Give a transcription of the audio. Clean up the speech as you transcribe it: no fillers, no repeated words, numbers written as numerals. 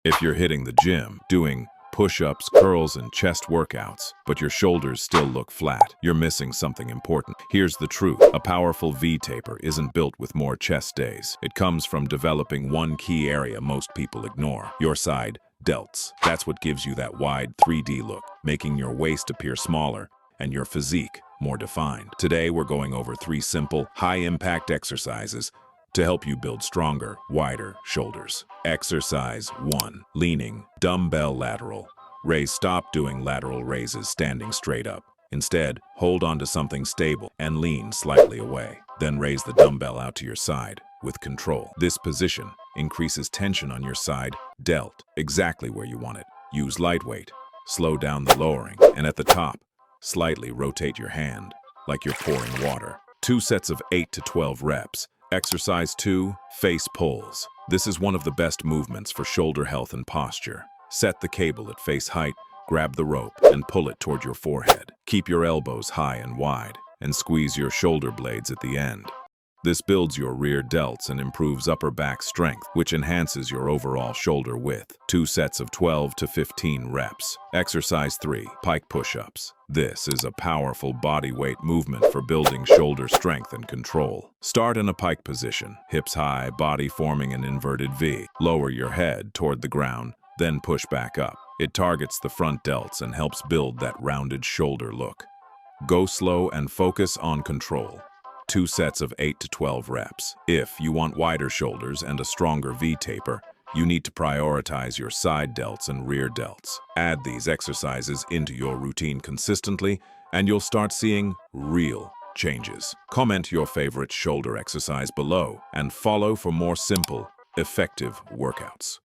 If you're hitting the gym, doing push-ups, curls, and chest workouts, but your shoulders still look flat, you're missing something important. Here's the truth. A powerful V-taper isn't built with more chest days. It comes from developing one key area most people ignore: your side delts. That's what gives you that wide 3D look, making your waist appear smaller and your physique more defined. Today, we're going over 3 simple, high-impact exercises to help you build stronger, wider shoulders. Exercise 1. Leaning, dumbbell lateral. Stop doing lateral raises standing straight up. Instead, hold onto something stable and lean slightly away. Then raise the dumbbell out to your side with control. This position increases tension on your side delt, exactly where you want it. Use light weight. Slow down the lowering, and at the top, slightly rotate your hand like you're pouring water. 2 sets of 8 to 12 reps. Exercise 2, face pulls. This is one of the best movements for shoulder health and posture. Set the cable at face height, grab the rope, and pull it toward your forehead. Keep your elbows high and wide, and squeeze your shoulder blades at the end. This builds your rear delts and improves upper back strength, which enhances your overall shoulder width. 2 sets of 12 to 15 reps. Exercise 3, Pike Push-Ups. This is a powerful body weight movement for building shoulder strength and control. Start in a pike position, hips high, body forming an inverted V. Lower your head toward the ground, then push back up. It targets the front delts and helps build that rounded shoulder look. Go slow and focus on control. 2 sets of 8 to 12 reps. If you want wider shoulders and a stronger V-taper, you need to prioritize your side delts and rear delts. Add these exercises into your routine consistently, and you'll start seeing real changes. Comment your favorite shoulder exercise below and follow for more simple, effective workouts.